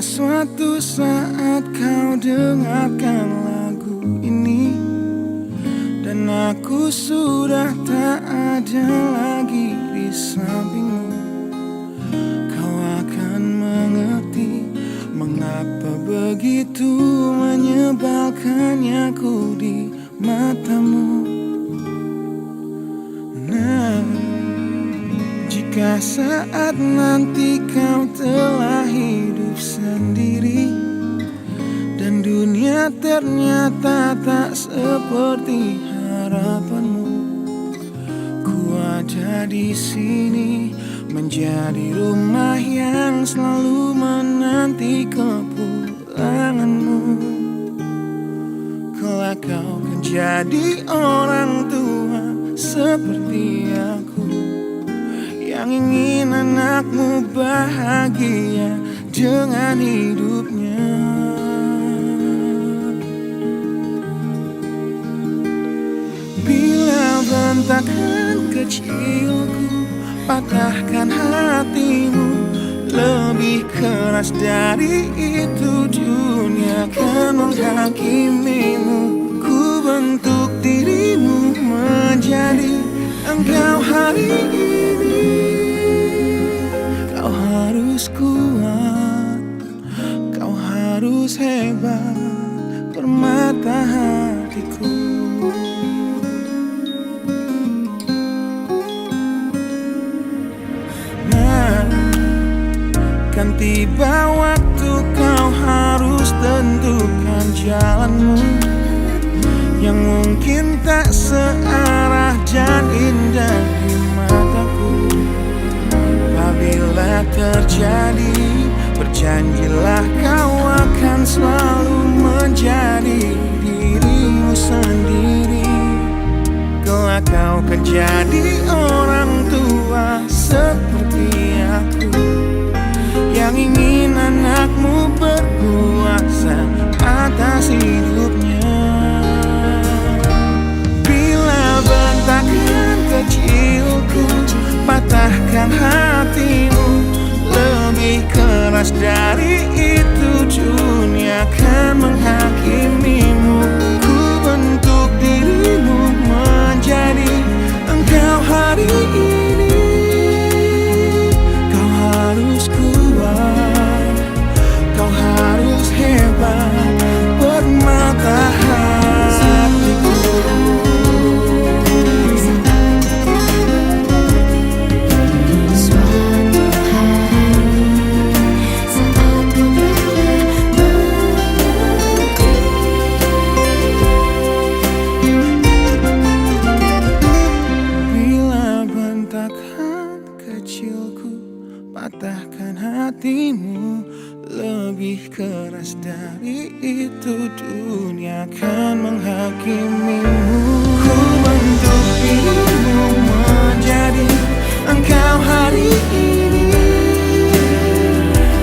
suatu saat kau dengarkan lagu ini, dan aku sudah tak ada lagi di sampingmu, kau akan mengerti mengapa begitu menyebalkannya aku di matamu. Nah, jika saat nanti kau telah hidup sendiri dan dunia ternyata tak seperti harapanmu, ku ada di sini menjadi rumah yang selalu menanti kepulanganmu. Kelak kau kan jadi orang tua seperti aku, yang ingin anakmu bahagia dengan hidupnya. Bila bentakan kecilku patahkan hatimu, lebih keras dari itu dunia akan menghakimimu. Ku bentuk dirimu menjadi engkau hari ini. Kau harus kuat, kau harus hebat, permata hatiku. Nah, kan tiba waktu kau harus tentukan jalanmu, yang mungkin tak searah dan indah di mataku. Apabila terjadi, berjanjilah kau akan selalu menjadi dirimu sendiri. Kelak kau kan jadi orang tua seperti aku, yang ingin anakmu berkuasa atas hidupnya. Bentakan kecilku patahkan hatimu, lebih keras dari itu dunia akan menghakimimu. Ku bentuk dirimu menjadi engkau hari ini. Kau harus kuat, kau harus hebat, permata hatiku. Patahkan hatimu, lebih keras dari itu dunia akan menghakimimu. Ku bentuk dirimu menjadi engkau hari ini.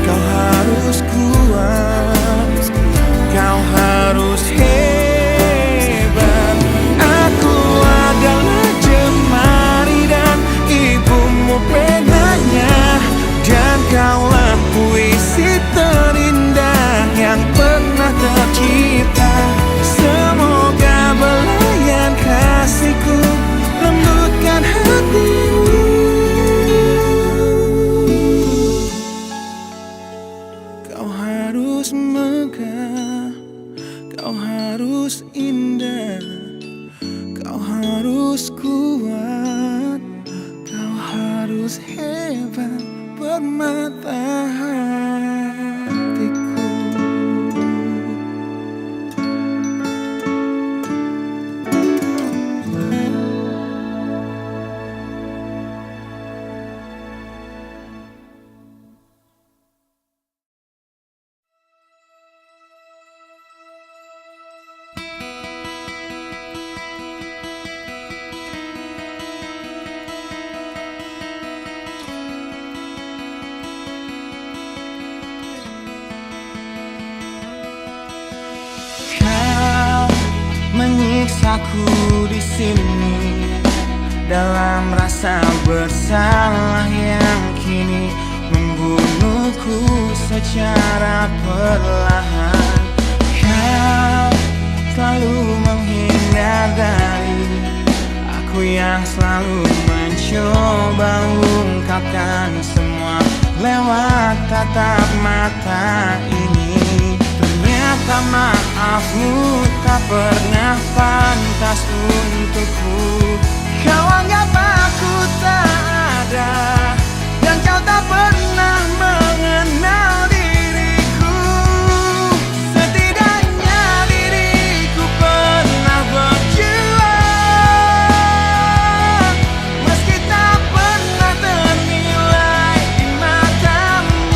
Kau harus kuat, kau harus hebat. Aku adalah jemari dan ibumu penanya, dan kaulah puisi terindah yang pernah tercipta. Semoga belayan kasihku lembutkan hatimu. Kau harus megah, kau harus indah, kau harus kuat, kau harus hebat, permata hatiku. Menyiksaku di sini dalam rasa bersalah yang kini membunuhku. aku secara perlahan. Kau selalu menghindar dari aku yang selalu mencoba ungkapkan semua lewat tatap mata ini. Ternyata maafmu tak pernah pantas untukku. Kau anggap aku tak ada, dan kau tak pernah mengenal diriku. Setidaknya diriku pernah berjuang, meski tak pernah ternilai di matamu.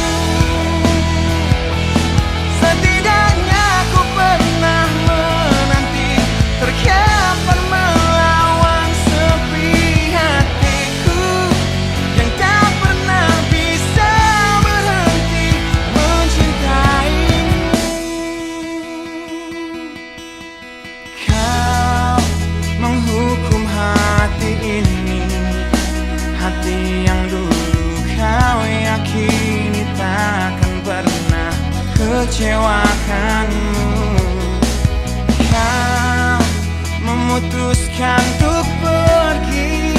Setidaknya aku pernah menanti, terkapar melawan sepi hatiku yang tak pernah bisa berhenti mencintaimu. Kau menghukum hati ini, hati yang dulu kau yakini takkan pernah kecewakanmu. Kau memutuskan untuk pergi,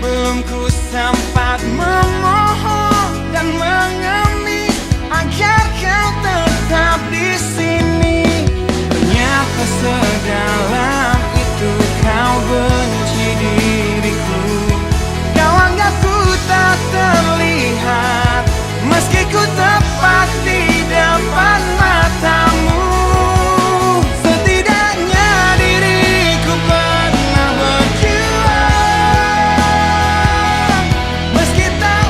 belum ku sempat memohon dan mengemis agar kau tetap di sini. Ternyata sedalam itu kau benci diriku. Kau anggap ku tak terlihat, meski ku tepat di depan matamu. Setidaknya diriku pernah berjuang, meski tak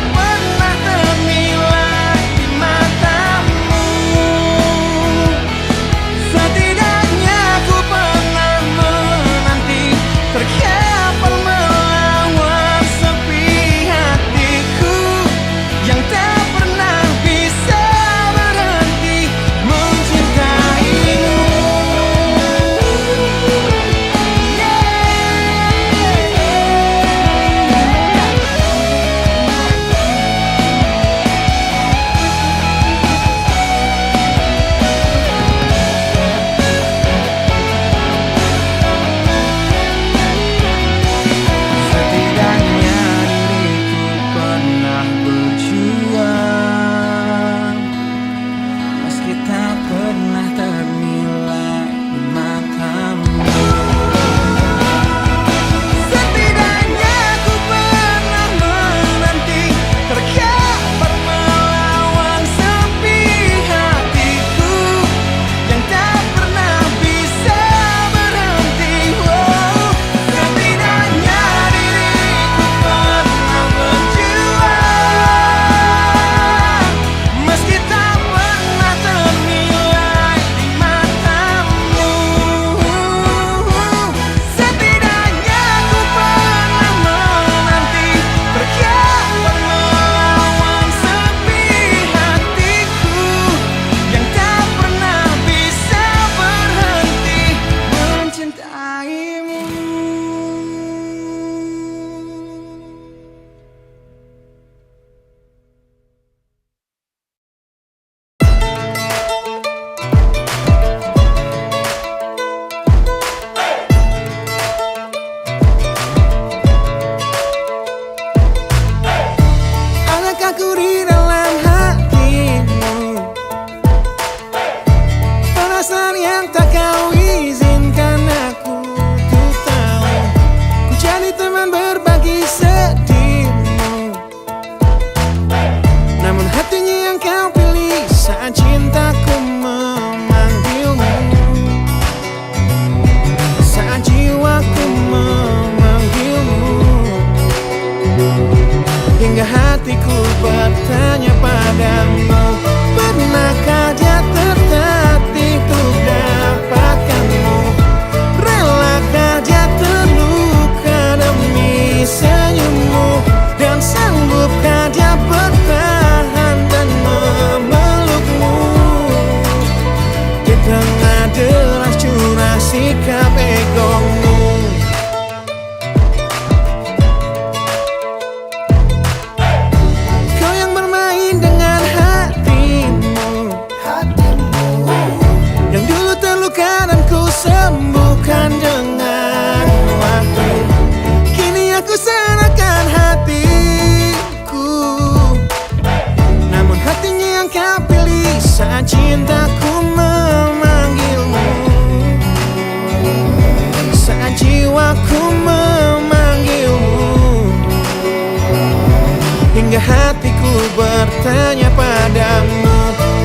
saat cintaku memanggilmu, saat jiwaku memanggilmu, hingga hatiku bertanya padamu,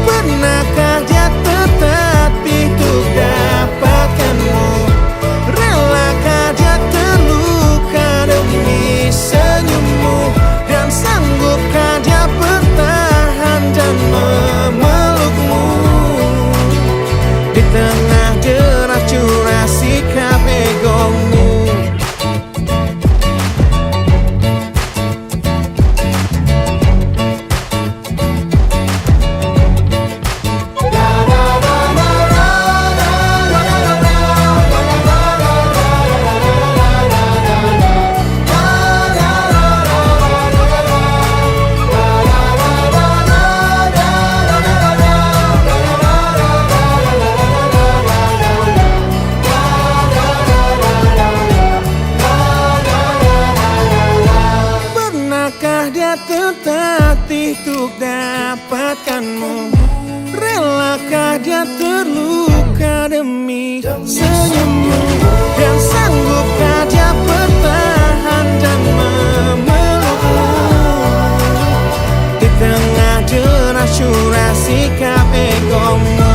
pernahkah dia tertatih untuk dapatkanmu? Relakah dia terluka demi senyummu? Dan sanggupkah dia bertahan dan memelukmu di tengah deras curah sikap egomu? Tertatih untuk dapatkanmu? Relakah dia terluka demi senyummu? Dan sanggupkah dia bertahan dan memelukmu di tengah deras curah sikap egomu?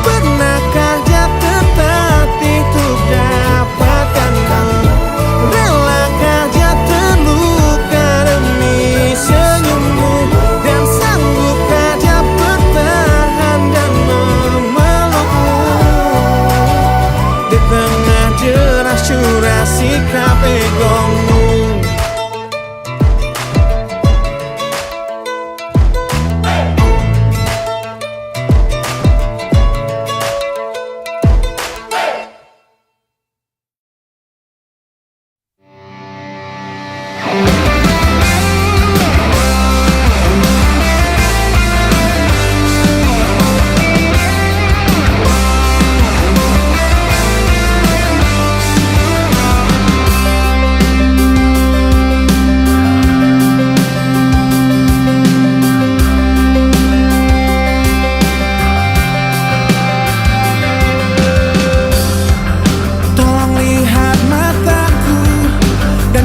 Pernahkah dia tertatih untuk dapatkanmu? Relakah dia terluka demi senyummu? Dan sanggupkah dia bertahan dan memelukmu di tengah deras curah sikap egomu?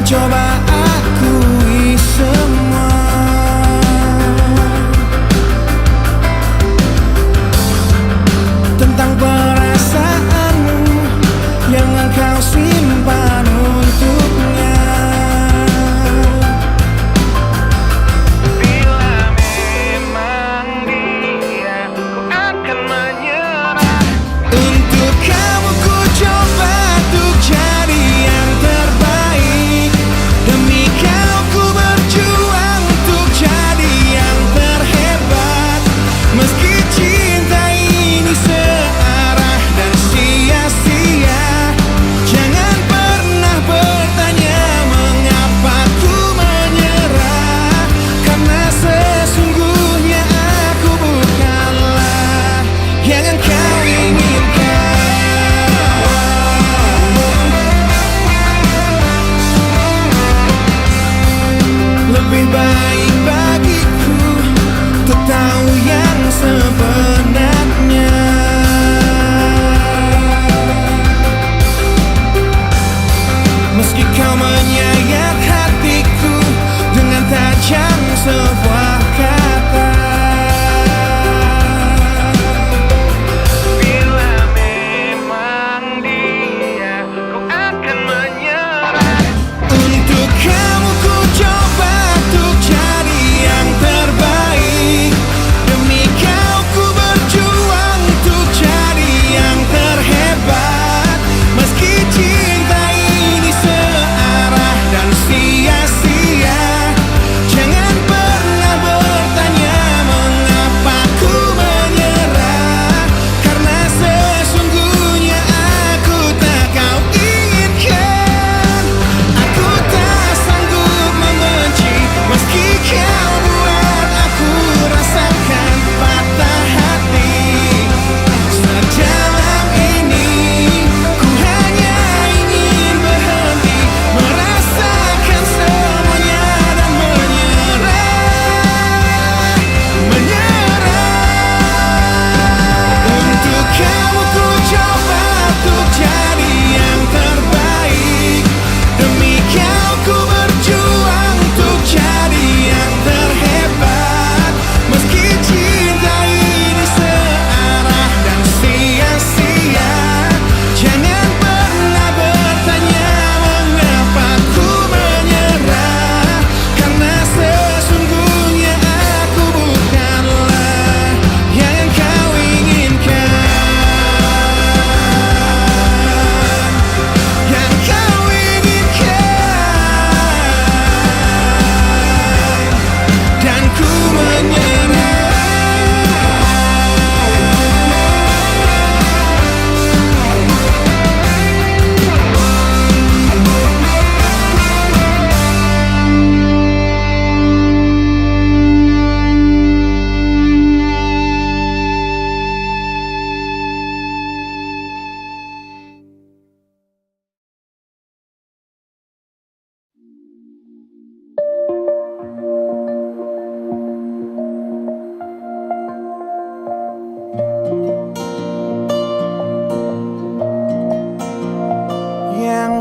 Coba akui semua tentang perasaanmu yang engkau simpan untuknya. Bila memang dia, ku akan menyerah. Untuk kamu ku coba untuk jadi yang terbaik. Demi kau ku berjuang untuk jadi yang terhebat. Meski cinta ini searah dan sia-sia, jangan pernah bertanya mengapa ku menyerah. Karena sesungguhnya aku bukanlah yang engkau inginkan. Lebih baik bagiku untuk tahu yang sebenarnya. Meski kau menyayat hatiku dengan tajam sebuah kata. Bila memang dia, ku akan menyerah. Untuk kamu ku coba untuk jadi yang terbaik. Demi kau ku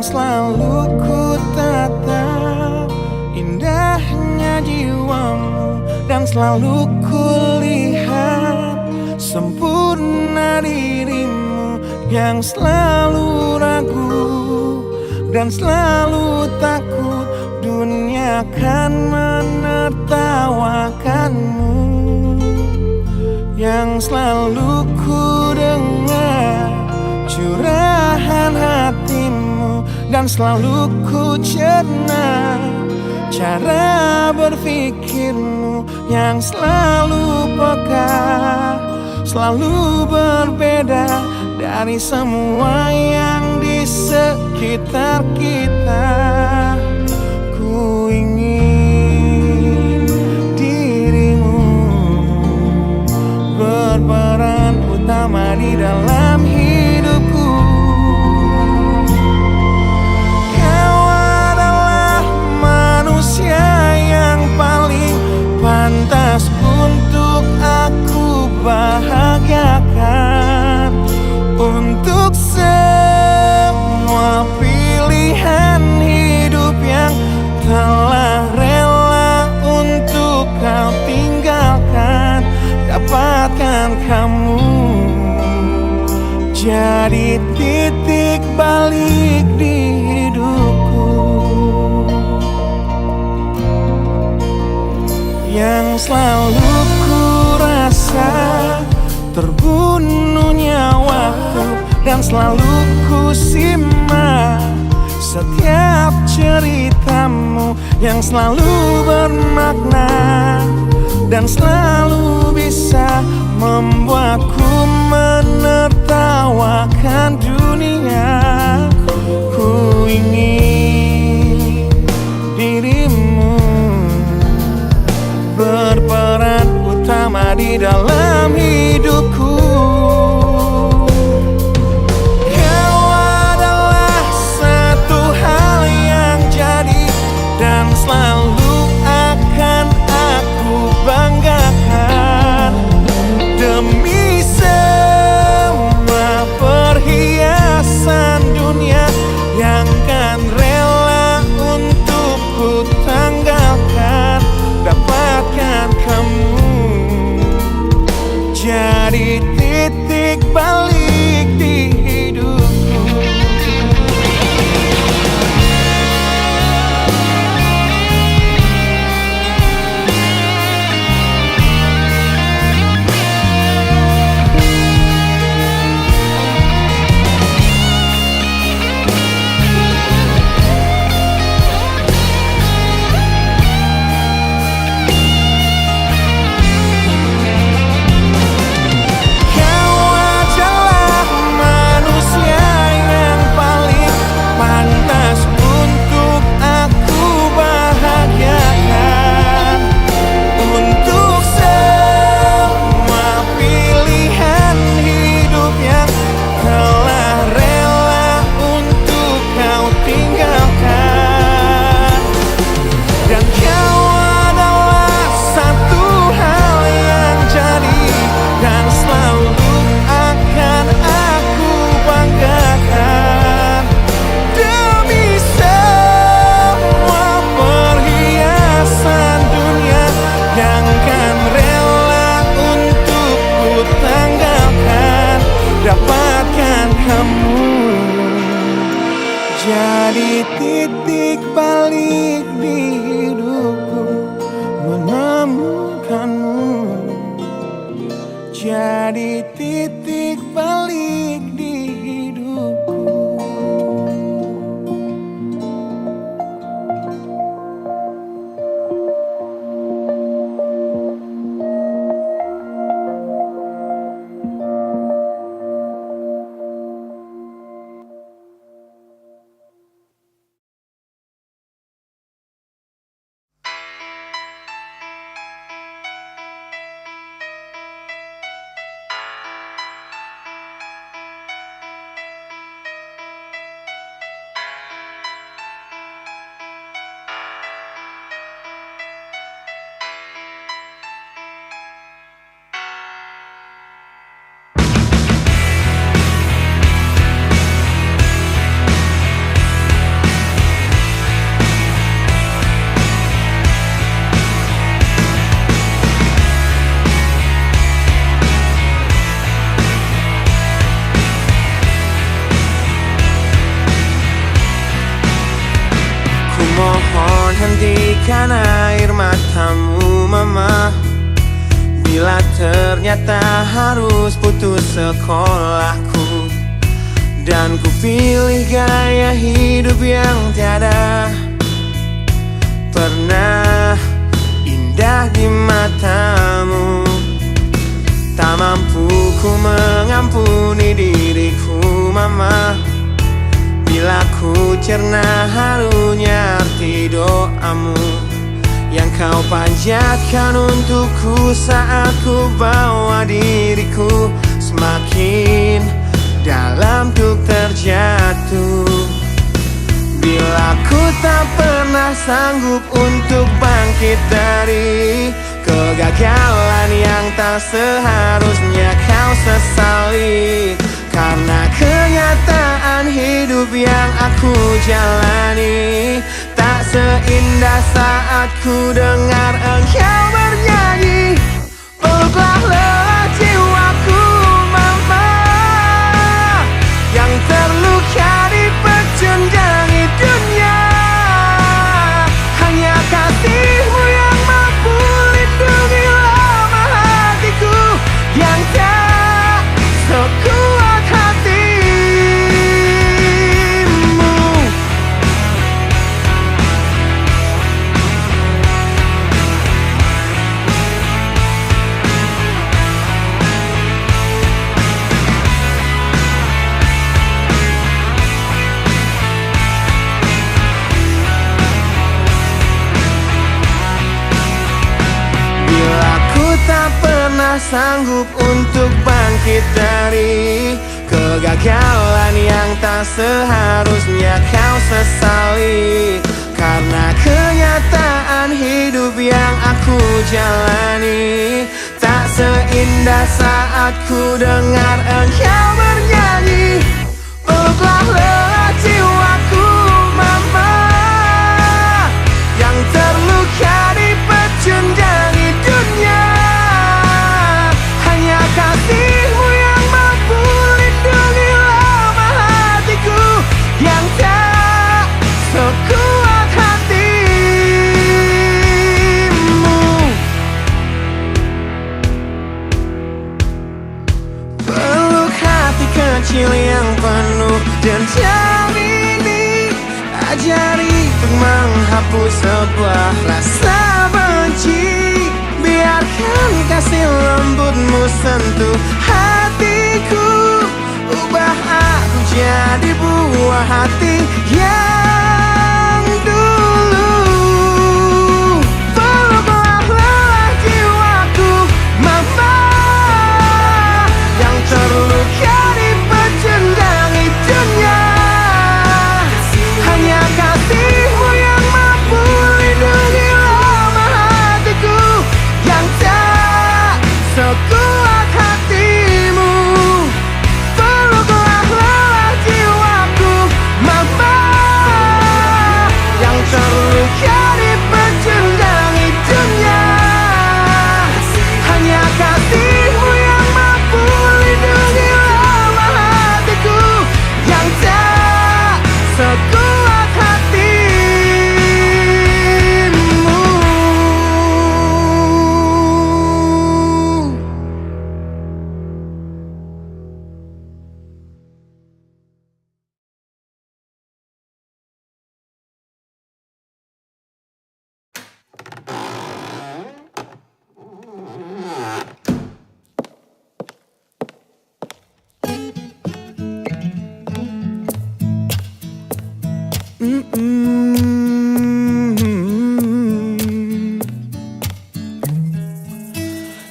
selalu ku tatap indahnya jiwamu, dan selalu ku lihat sempurna dirimu yang selalu ragu dan selalu takut dunia akan menertawakanmu, yang selalu ku dengar curahan hatimu, dan selalu ku cerna cara berpikirmu yang selalu peka, selalu berbeda dari semua yang di sekitar kita. Ku ingin dirimu berperan utama di dalam hidupku. Kau adalah manusia yang paling pantas untuk aku bahagiakan, untuk semua pilihan hidup yang telah rela untuk kau tinggalkan. Dapatkan kamu jadi titik balik di hidupku, yang selalu ku rasa terbunuhnya waktu, dan selalu ku simak setiap ceritamu yang selalu bermakna dan selalu bisa membuatku menertawakan dunia. Ku ingin dirimu berperan utama di dalam hidupku. Kau adalah satu hal yang jadi dan selalu akan aku banggakan, demi semua perhiasan dunia yang kan rela untuk ku tanggalkan. Dapatkan kamu jadi titik balik di hidupku. Dapatkan kamu jadi titik balik di hidupku, menemukanmu jadi titik balik di hidupku. ternyata harus putus sekolahku. Dan ku pilih gaya hidup yang tiada pernah indah di matamu. Tak mampu ku mengampuni diriku mama, bila ku cerna harunya arti doamu yang kau panjatkan untukku saat ku bawa diriku semakin dalam untuk terjatuh. Bila ku tak pernah sanggup untuk bangkit dari kegagalan yang tak seharusnya kau sesali, karena kenyataan hidup yang aku jalani tak seindah saat ku dengar engkau bernyanyi. Peluklah lelah jiwaku mama, yang terluka dipecundangi dunia. Hanya kasihmu yang mampu lindungi lemah hatiku yang tak sekuat hatimu. Tak pernah sanggup untuk bangkit dari kegagalan yang tak seharusnya kau sesali, karena kenyataan hidup yang aku jalani tak seindah saat ku dengar engkau bernyanyi. Peluklah lelah jiwaku mama, yang terluka dipecundangi dunia. Kasihmu yang mampu lindungi lemah hatiku yang tak sekuat hatimu. Peluk hati kecil yang penuh dendam ini, ajari untuk menghapus sebuah rasa benci. Biarkan kasih lembutmu sentuh hatiku, ubah aku jadi buah hati yang dulu. Peluklah lelah jiwaku mama, yang terluka dipecundangi dunia. Hanya kasihmu yang mampu lindungi lemah hatiku yang tak sekuat hatimu. Peluklah lelah jiwaku mama, yang terluka dipecundangi dunia. Hanya kasihmu yang mampu lindungi lemah hatiku yang tak sekuat hatimu.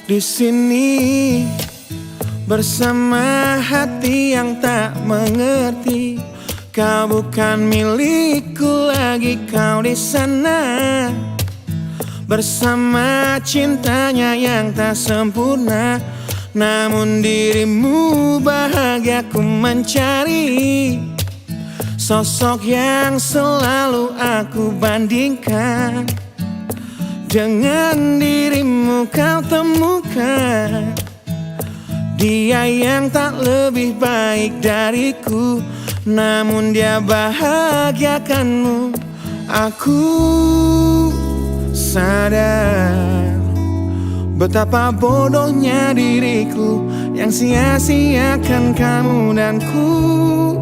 Di sini bersama hati yang tak mengerti, kau bukan milikku lagi, kau di sana bersama cintanya yang tak sempurna. Namun dirimu bahagia ku mencari, sosok yang selalu aku bandingkan dengan dirimu. Kau temukan dia yang tak lebih baik dariku, namun dia bahagiakanmu. Aku sadar Betapa bodohnya diriku yang sia-siakan kamu dan ku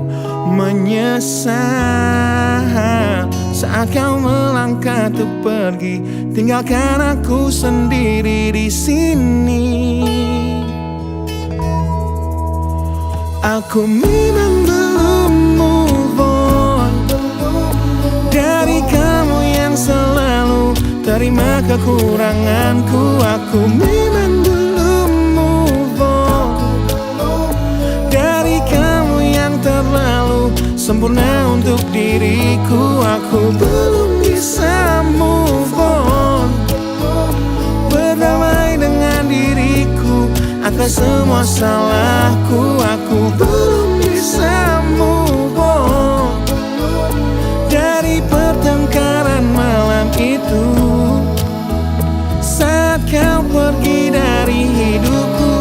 menyesal saat kau melangkah untuk pergi, tinggalkan aku sendiri di sini. Aku memang belum move on dari kamu yang selalu terima kekuranganku. Aku memang belum move on dari kamu yang terlalu sempurna untuk diriku. Aku belum bisa move on, berdamai dengan diriku atas semua salahku. Aku belum bisa move on dari pertengkaran malam itu saat kau pergi dari hidupku.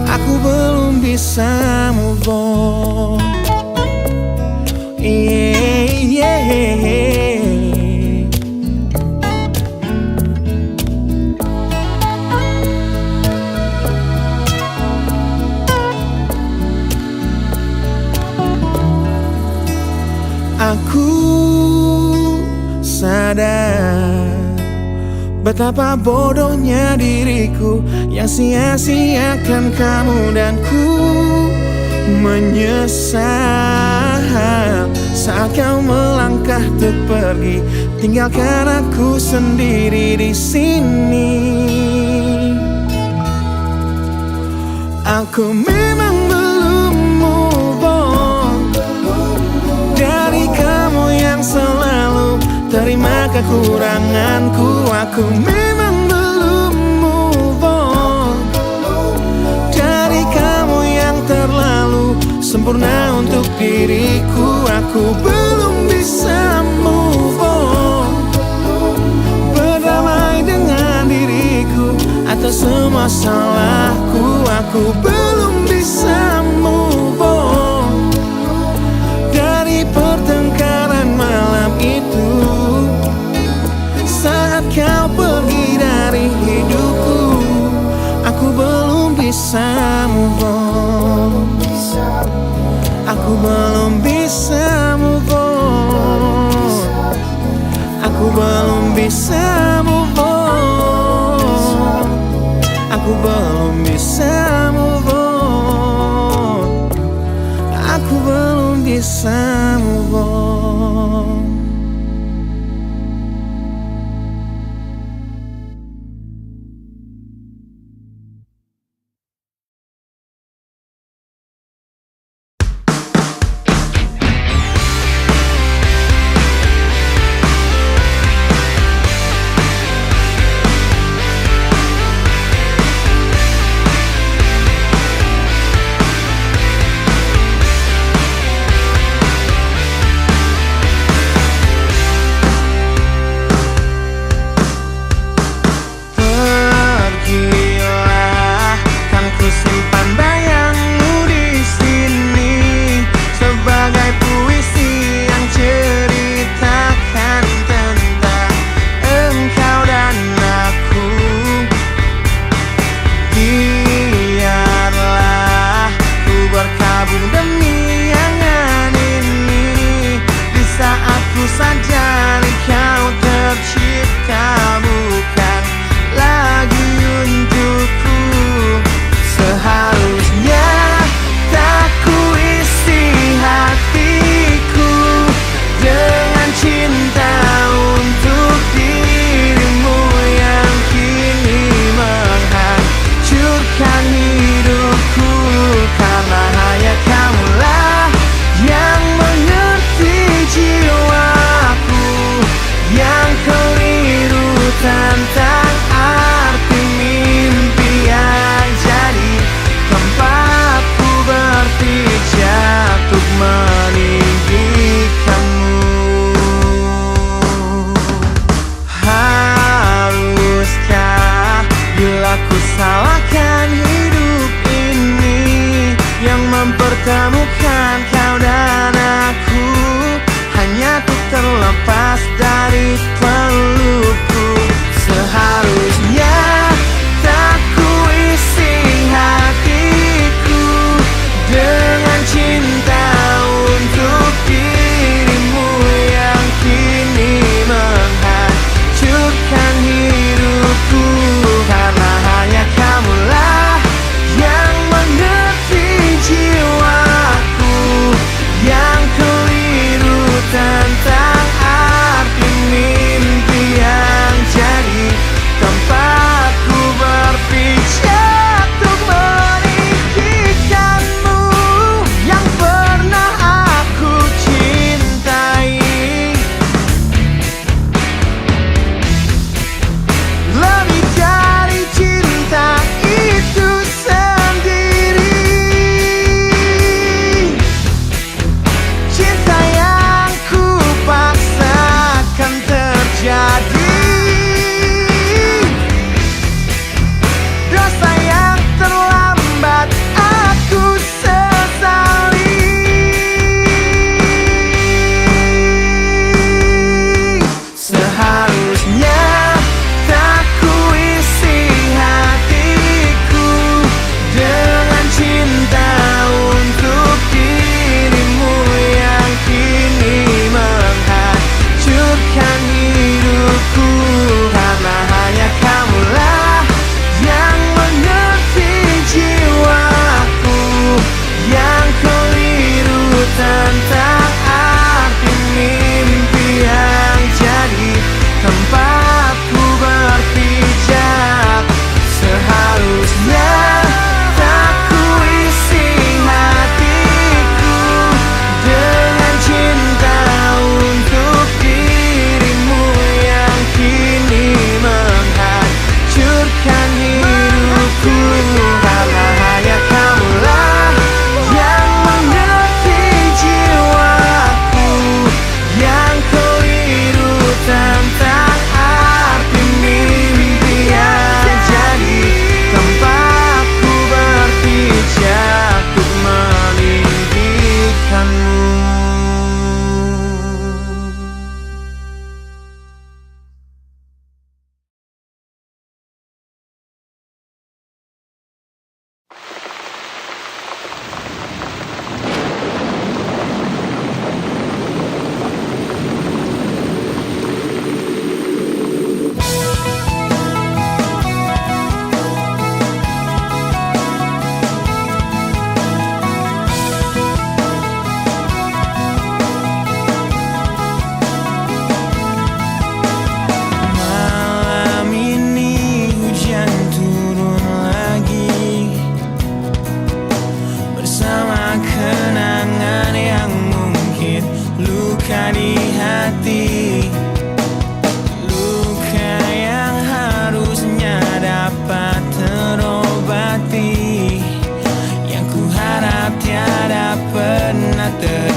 Aku belum bisa move on. Aku sadar betapa bodohnya diriku yang sia-siakan kamu dan ku menyesal saat kau melangkah untuk pergi, tinggalkan aku sendiri di sini. Aku memang belum move on dari kamu yang selalu terima kekuranganku. Aku memang belum move on dari kamu yang terlalu sempurna untuk diriku. Aku belum bisa move on, berdamai dengan diriku atas semua salahku. Aku belum bisa move on dari pertengkaran malam itu saat kau pergi dari hidupku. Aku belum bisa move on. Aku belum bisa move on. Aku belum bisa move on. Aku belum bisa move on. Aku belum bisa move on.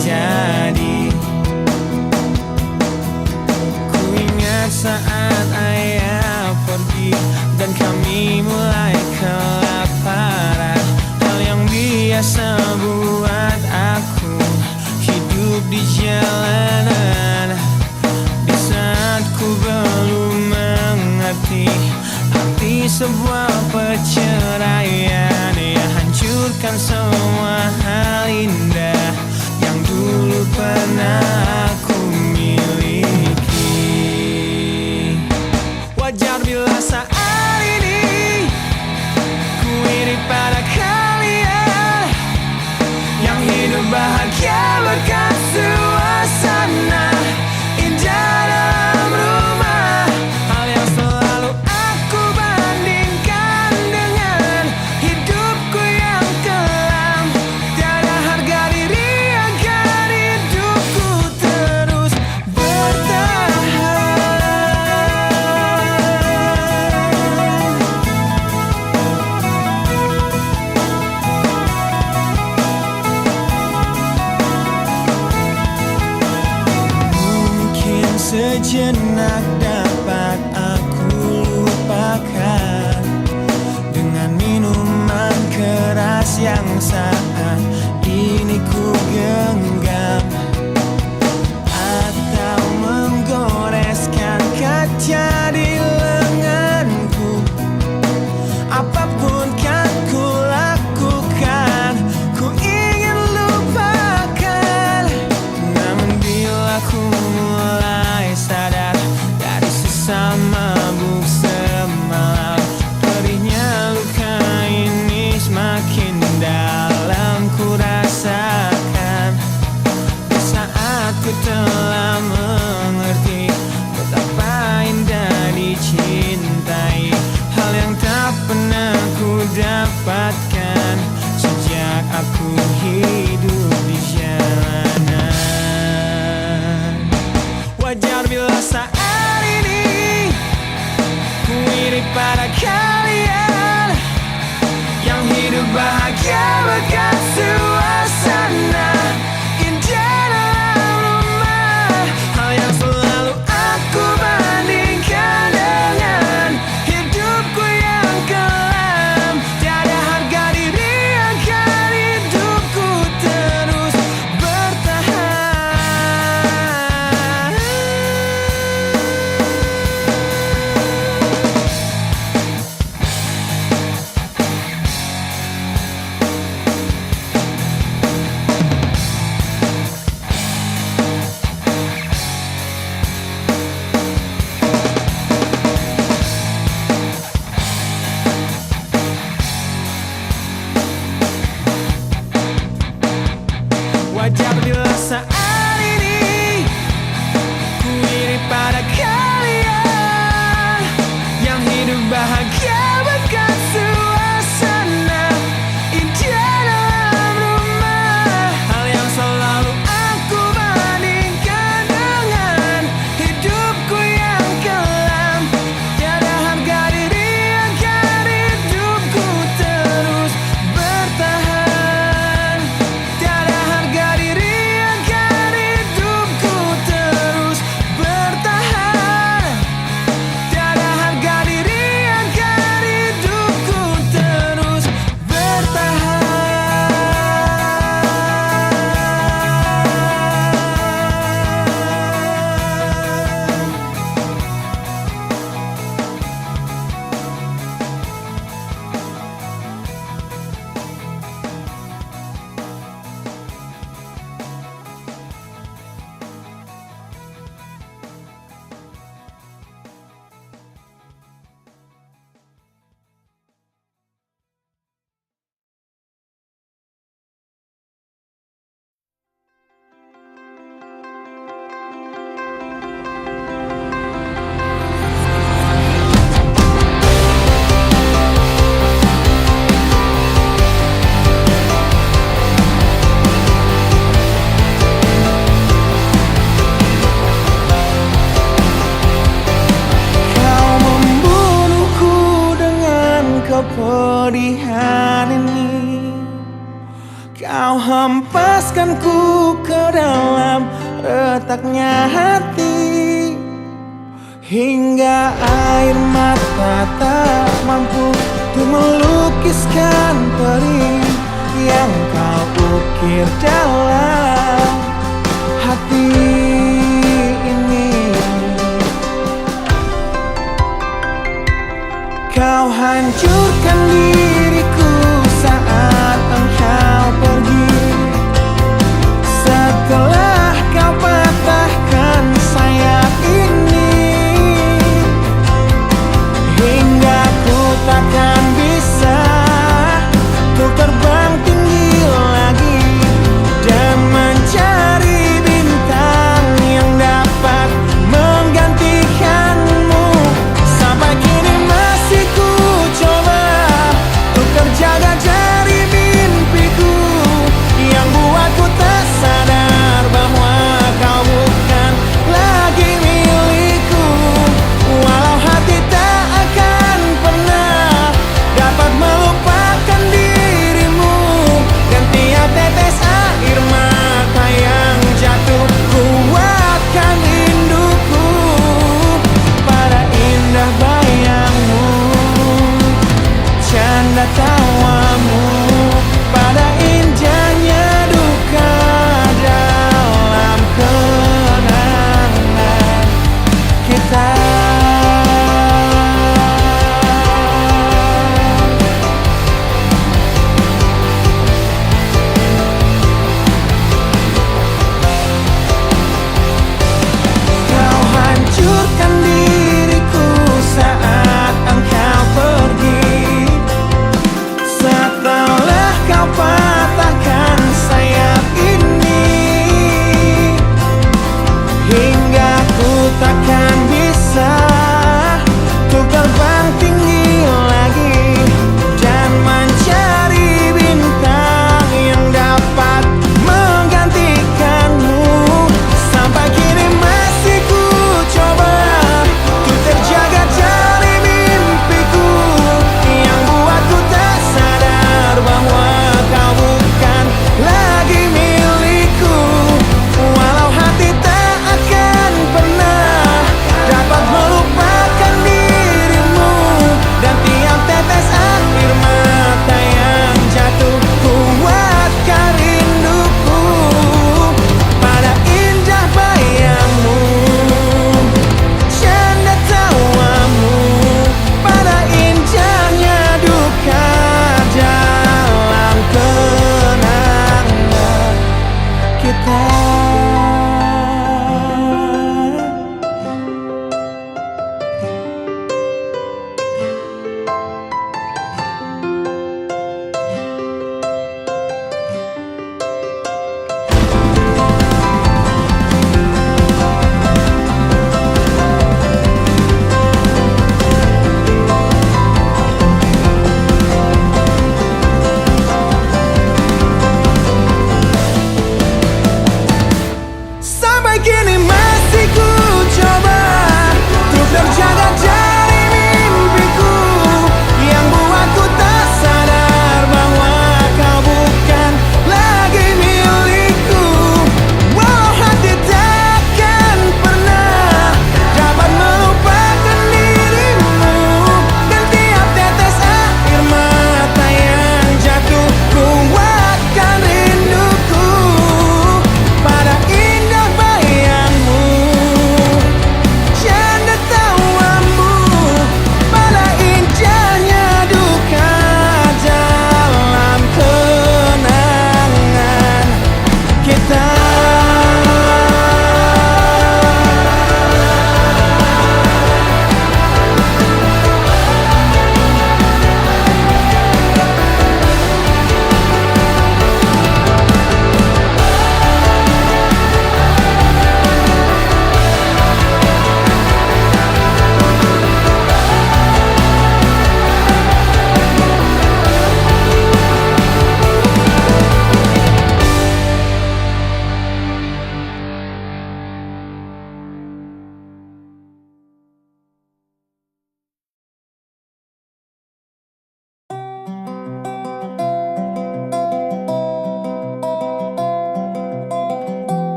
terjadi. Ku ingat saat ayah pergi dan kami mulai kelaparan. Hal yang biasa buat aku hidup di jalanan. Di saat ku belum mengerti arti sebuah perceraian yang hancurkan semua hal indah yang dulu pernah aku miliki. Wajar bila saat ini ku iri pada kalian yang hidup bahagia berkat suasana indah dalam rumah. Hal yang selalu aku bandingkan dengan hidupku yang kelam. Tiada harga diri agar hidupku terus bertahan. Mungkin sejenak dapat aku lupakan dengan minuman keras yang saat ini ku genggam, atau menggoreskan kaca di lenganku. Apapun kan ku lakukan, ku ingin lupakan. Namun bila ku mulai sadar dari sesama mabuk semalam, perihnya luka ini semakin dalam ku rasakan. Di saat ku telah mengerti betapa indah dicintai, hal yang tak pernah ku dapatkan sejak aku hidup di jalanan. Wajar bila saat ini ku iri pada kalian yang hidup bahagia berkat suasana indah dalam rumah. Hal yang selalu aku bandingkan dengan hidupku yang kelam. Tiada harga diri agar hidupku terus bertahan. Kau hempaskanku ke dalam retaknya hati, hingga air mata tak mampu untuk melukiskan perih yang kau ukir dalam hati ini. Kau hancurkan diriku saat engkau pergi, setelah kau patahkan sayap ini, hingga ku takkan bisa untuk terbang tinggi lagi dan mencari bintang yang dapat menggantikanmu. Sampai kini masih ku coba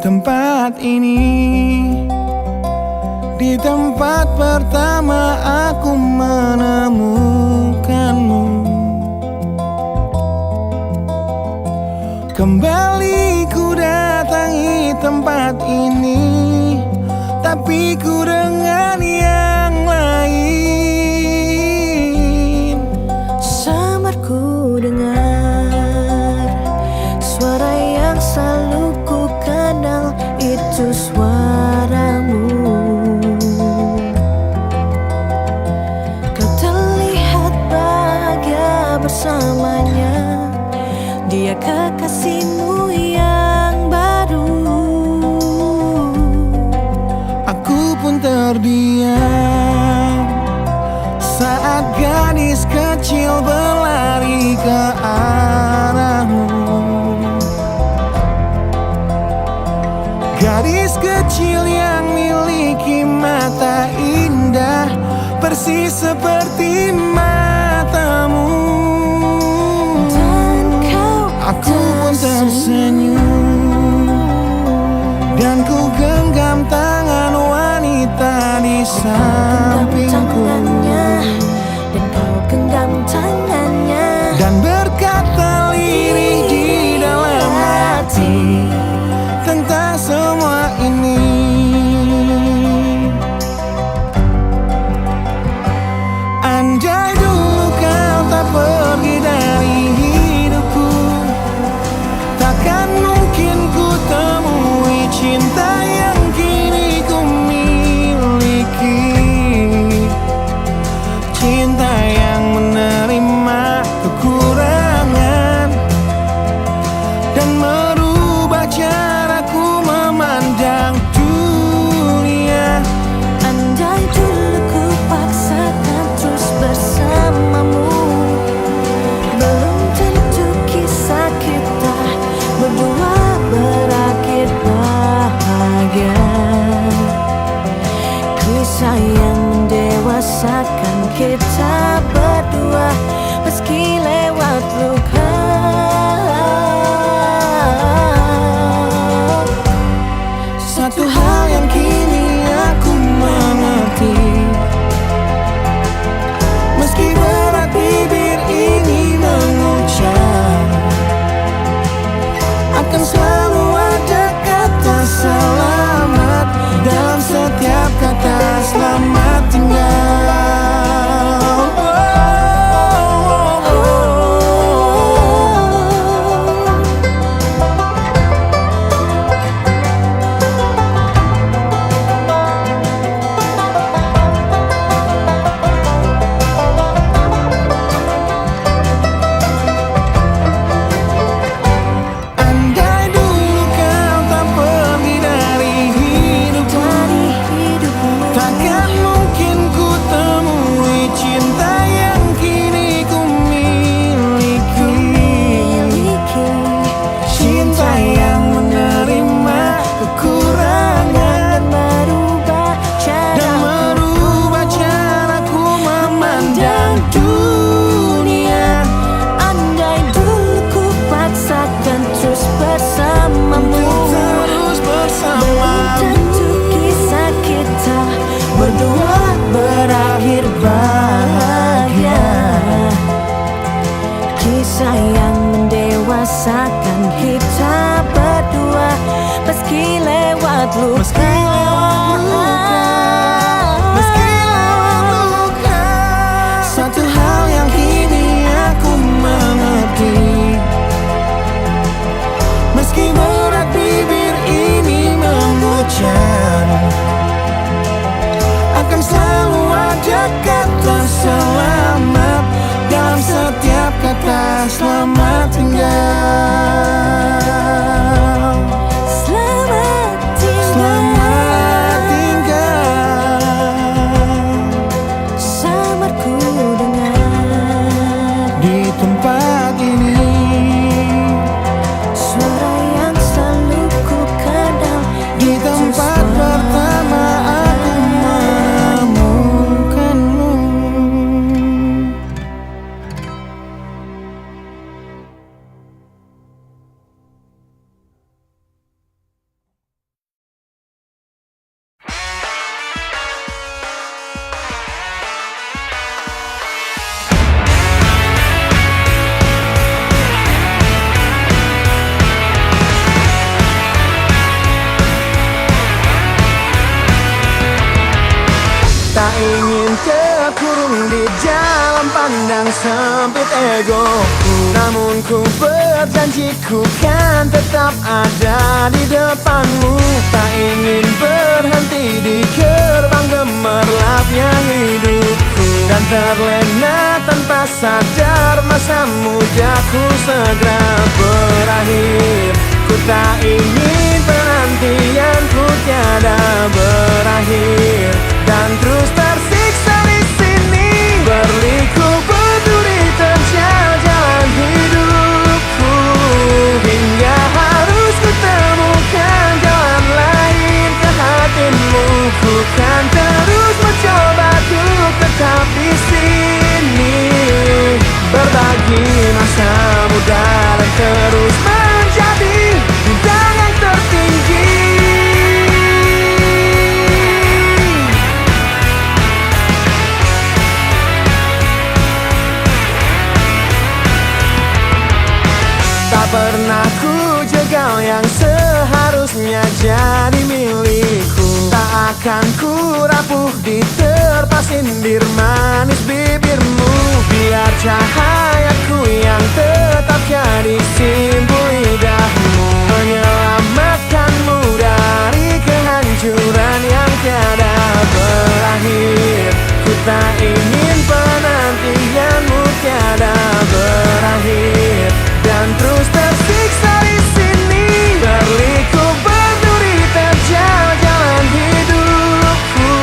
tempat ini, di tempat pertama aku menemukanmu. Kembali ku datangi tempat ini, tapi ku dengan yang lain. Samar ku dengar suara yang selalu ku kenal, itu suaramu. Kau terlihat bahagia bersamanya, dia kekasihmu yang baru. Aku pun terdiam saat gadis kecil berlari ke arahmu. Gadis kecil yang miliki mata indah, persis seperti matamu. Aku pun tersenyum dan ku genggam tangan wanita di sampingku. Dan kau genggam tangannya Dan berkata lirih di dalam hati tentang semua ini. Andai dulu kau tak pergi dari hidupku, takkan mungkin ku temui cinta yang kini ku miliki. Cinta yang menerima kekurangan dan merubah caraku memandang dunia. Andai dulu ku paksakan terus bersamamu, belum tentu kisah kita berdua berakhir bahagia. Kisah yang mendewasakan kita berdua, meski lewat luka. Satu hal yang kini aku mengerti, meski berat bibir ini mengucap, akan selalu ada kata selamat dalam setiap kata selamat tinggal. Andai dulu kau tak pergi dari hidupku, takkan mungkin ku temui cinta yang kini ku miliki. Cinta yang menerima kekurangan dan merubah caraku memandang dunia. Andai dulu ku paksakan terus bersamamu, Terus belum bersama, tentu kisah kita berdua berakhir bahagia. Kisah yang mendewasakan kita berdua, meski lewat luka. meski lewat luka, meski lewat luka. Satu hal yang kini aku mengerti, meski berat bibir ini mengucap, akan selalu ada kata selamat dalam setiap kata selamat tinggal. Selamat tinggal. Selamat tinggal Samar ku dengar di tempat ini, suara yang selalu ku kenal, di tempat pertama aku menemukanmu. terkurung di dalam pandang sempit egoku. Namun ku berjanji ku kan tetap ada di depanmu. Tak ingin berhenti di gerbang gemerlapnya hidupku. Dan terlena tanpa sadar masa mudaku segera berakhir. Ku tak ingin penantianku tiada berakhir. Dan terus tersiksa di sini, berliku berduri terjal jalan hidupku. Hingga harus ku temukan jalan lain ke hatimu. Ku kan terus mencoba untuk tetap di sini, berbagi masa muda dan terus menjadi bintang yang tertinggi. Tak pernah ku jegal yang seharusnya jadi milikku. Tak akan ku rapuh di terpa sindir manis bibirmu. Biar cahayaku yang tetap jadi simbol lidahmu, menyelamatkanmu dari kehancuran yang tiada berakhir. Ku tak ingin penantianmu tiada berakhir. Dan terus tersiksa di sini, berliku berduri terjal jalan hidupku.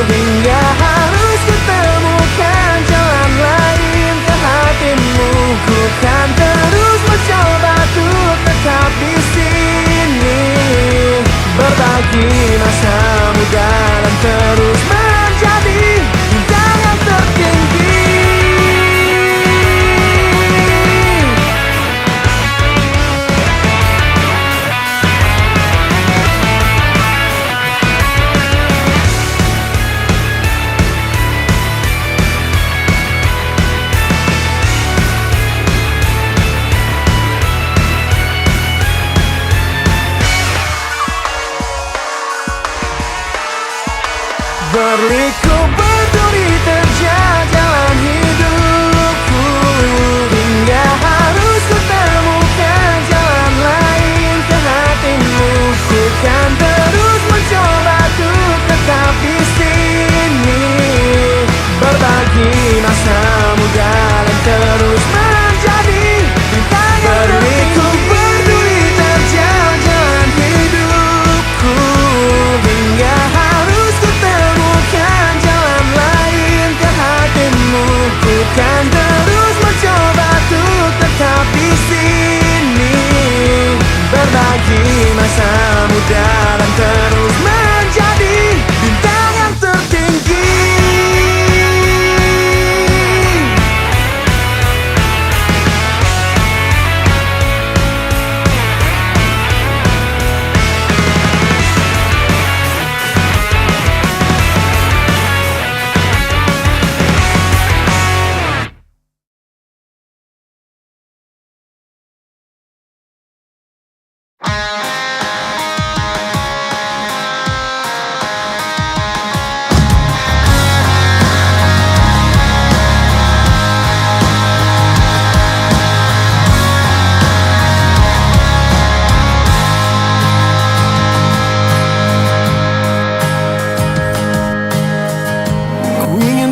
Hingga harus kutemukan jalan lain ke hatimu. Ku kan terus mencoba untuk tetap di sini, berbagi masa muda dan terus menjadi bintang yang tertinggi. Berliku berduri terjal jalan hidupku. Hingga harus kutemukan jalan lain ke hatimu. Ku kan terus mencoba untuk tetap di sini, berbagi masa muda dan terus menjadi bintang yang berliku berduri terjal jalan hidupku. Hingga harus kutemukan jalan lain ke hatimu. Ku kan terus mencoba untuk tetap di sini, berbagi masa muda dan terus menjadi bintang yang tertinggi.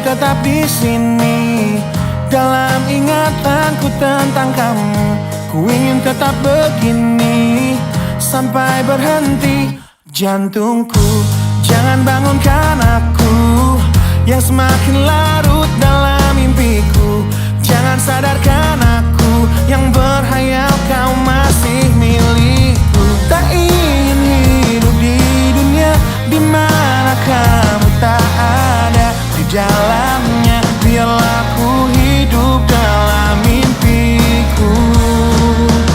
Tetap di sini dalam ingatanku tentang kamu. Ku ingin tetap begini sampai berhenti jantungku. Jangan bangunkan aku yang semakin larut dalam mimpiku. Jangan sadarkan aku yang berhayal kau masih milikku. Tak ingin hidup di dunia di mana kamu tak ada di dalamnya. Biarlah ku hidup dalam mimpiku.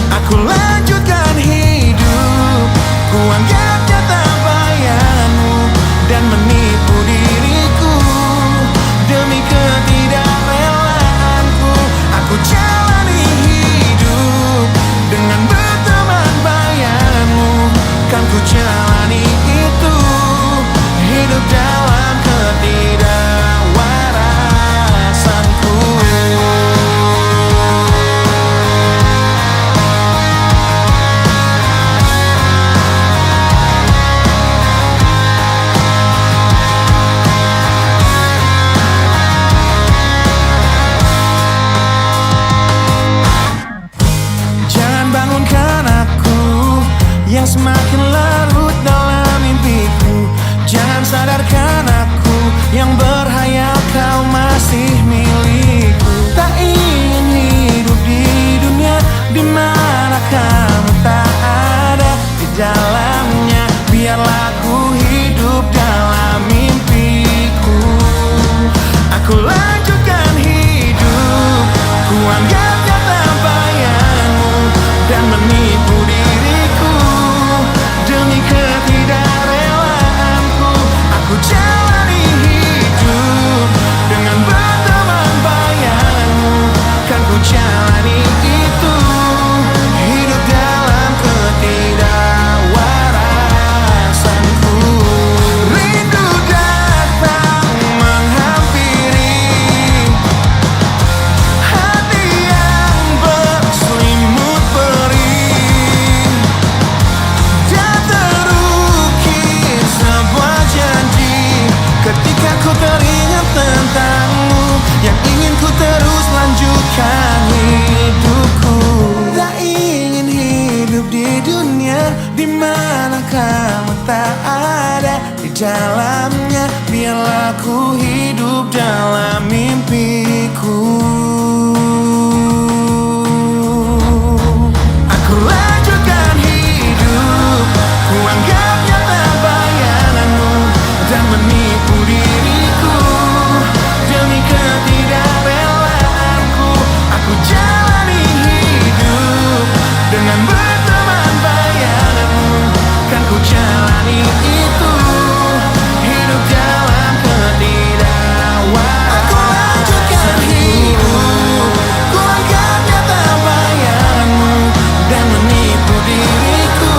Aku lanjutkan hidup, ku anggap nyata bayanganmu dan menipu diriku demi dalamnya. Biarlah ku hidup dalam mimpiku. Aku lanjutkan hidup, ku anggap nyata bayanganmu dan menipu diriku demi ketidakrelaanku. Aku jalani hidup dengan berteman bayanganmu, kan ku jalani itu, hidup dalam ketidakwarasan. Aku lanjutkan hidup, ku anggap nyata bayanganmu dan menipu diriku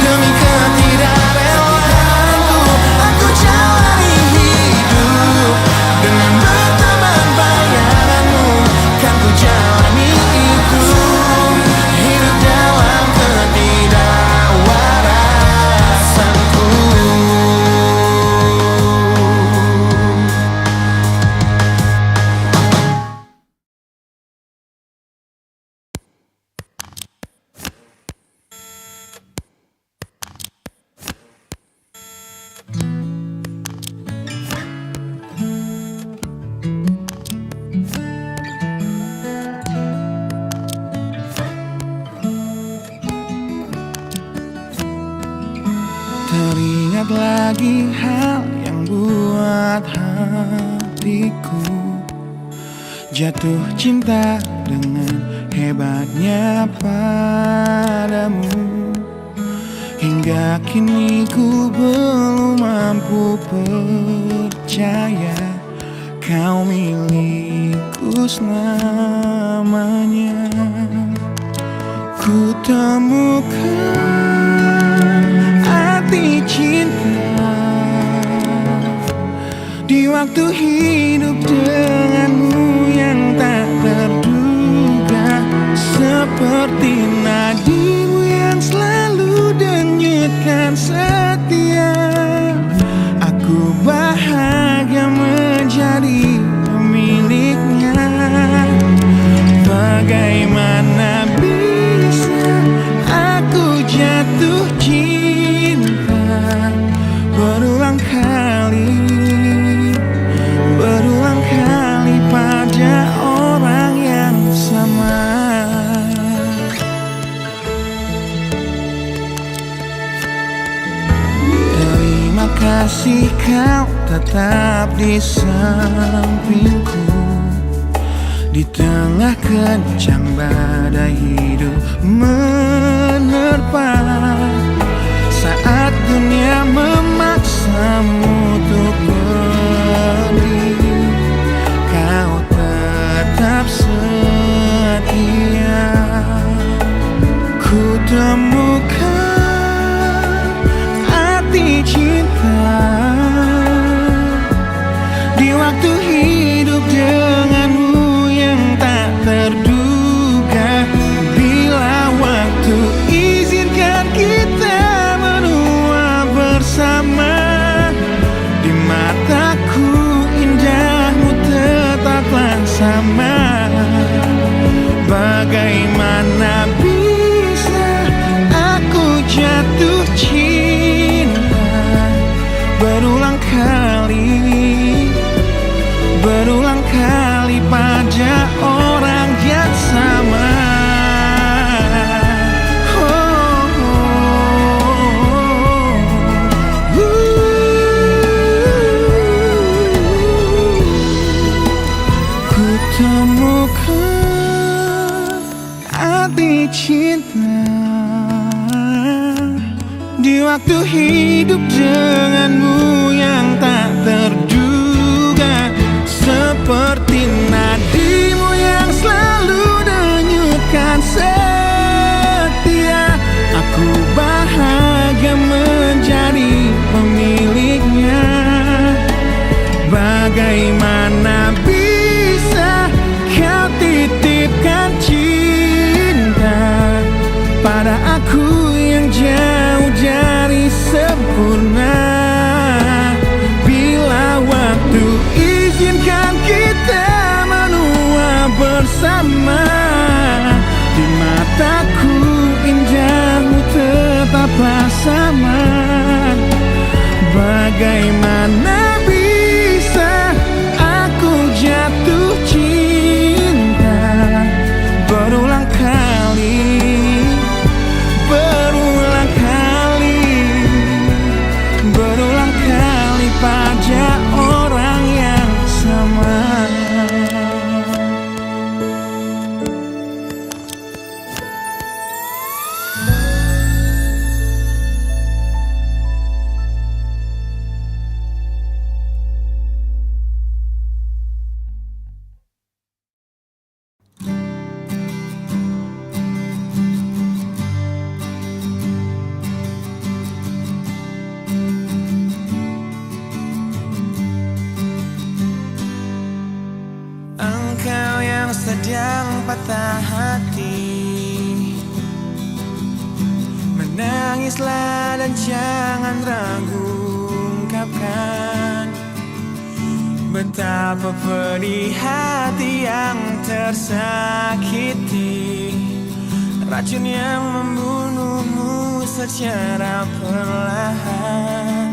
demi ketidakrelaanku. Aku jalani hidup dengan berteman bayanganmu, kan ku jalani itu, hidup dalam ketidakwarasanku. Teringat lagi hal yang buat hatiku jatuh cinta dengan hebatnya padamu. Hingga kini ku belum mampu percaya kau milikku selamanya. Ku temukan arti cinta di waktu hidup denganmu yang tak terduga. Seperti nadimu yang selalu denyutkan setia. Aku bahagia menjadi pemiliknya. Bagaimana bisa aku jatuh cinta berulang kali pada orang yang sama. Terima kasih kau tetap di sampingku di tengah kencang badai hidup menerpa. Saat dunia memaksamu untuk pergi, kau tetap setia. Ku temukan arti cinta di waktu hidup denganmu yang tak terduga. Bila waktu izinkan kita menua bersama, di mataku indahmu tetaplah sama. Bagaimana bisa aku jatuh cinta berulang kali pada orang yang sama. Ku temukan arti cinta di waktu hidup denganmu yang tak terduga. Seperti nadimu yang selalu denyutkan setia. Aku bahagia menjadi pemiliknya. Bagaimana bisa kau titipkan cinta pada aku yang jauh dari sempurna. yang sedang patah hati. Menangislah dan jangan ragu ungkapkan betapa pedih hati yang tersakiti. Racun yang membunuhmu secara perlahan.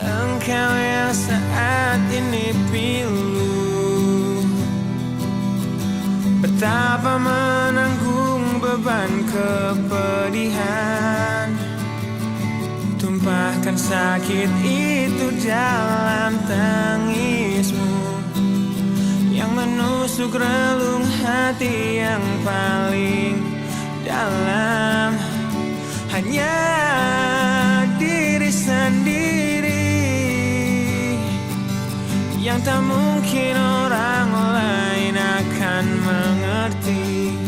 Engkau yang saat ini pilu, betapa menanggung beban kepedihan. Tumpahkan sakit itu dalam tangismu yang menusuk relung hati yang paling dalam. Hanya diri sendiri yang tak mungkin orang lain akan mengerti.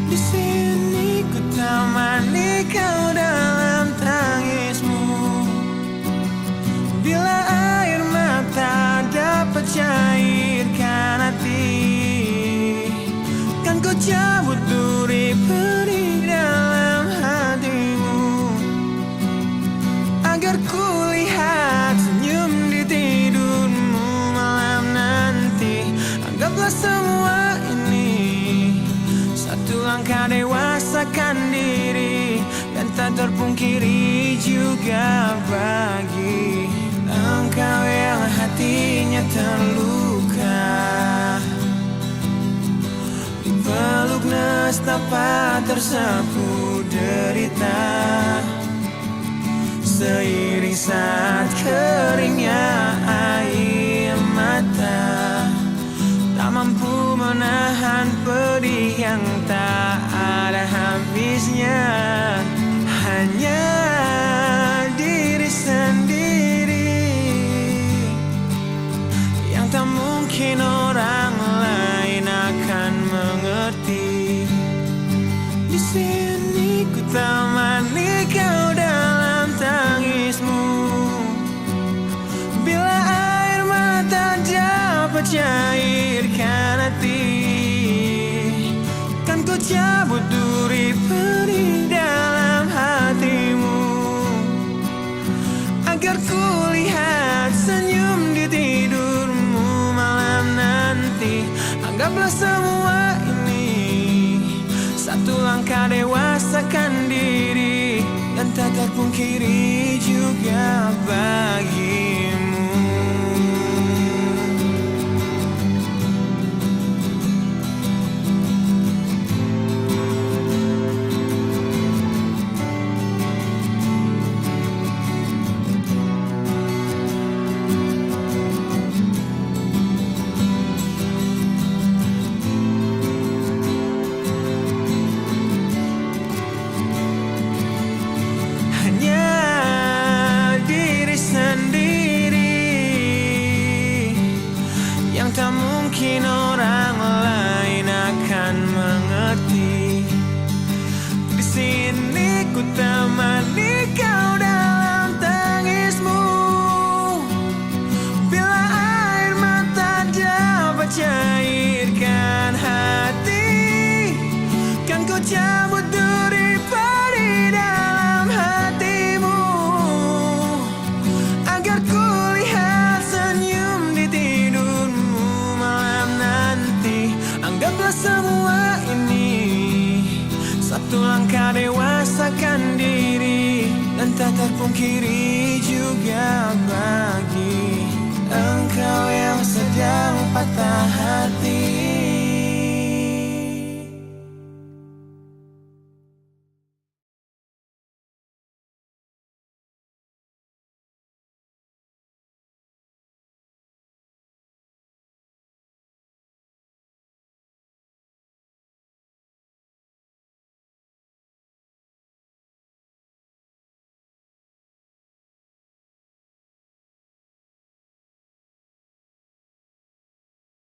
Di sini ku temani kau dalam tangismu. Bila air mata dapat cairkan hati, kan ku cabut duri pedih dalam hatimu, agar ku lihat senyum di tidurmu malam nanti. Anggaplah semua ini satu langkah dewasakan diri, dan tak terpungkiri juga bagi engkau yang hatinya terluka. Dipeluk nestapa tersapu derita, seiring saat keringnya air mata, tak mampu menahan pedih yang tak ada habisnya. Hanya diri sendiri yang tak mungkin orang lain akan mengerti. Di sini ku temani kau dalam tangismu. Bila air mata dapat cairkan hati, kan ku cabut duri pedih dalam hatimu, agar ku lihat senyum di tidurmu malam nanti. Anggaplah semua ini satu langkah dewasakan diri, dan tak terpungkiri juga bagimu. Tak mungkin orang lain akan mengerti. Di sini ku temani kau dalam tangismu. Bila air mata dapat cairkan hati, kan ku cabut duri pedih dalam hatimu, agar ku lihat senyum di tidurmu. Anggaplah semua ini satu langkah dewasakan diri, dan tak terpungkiri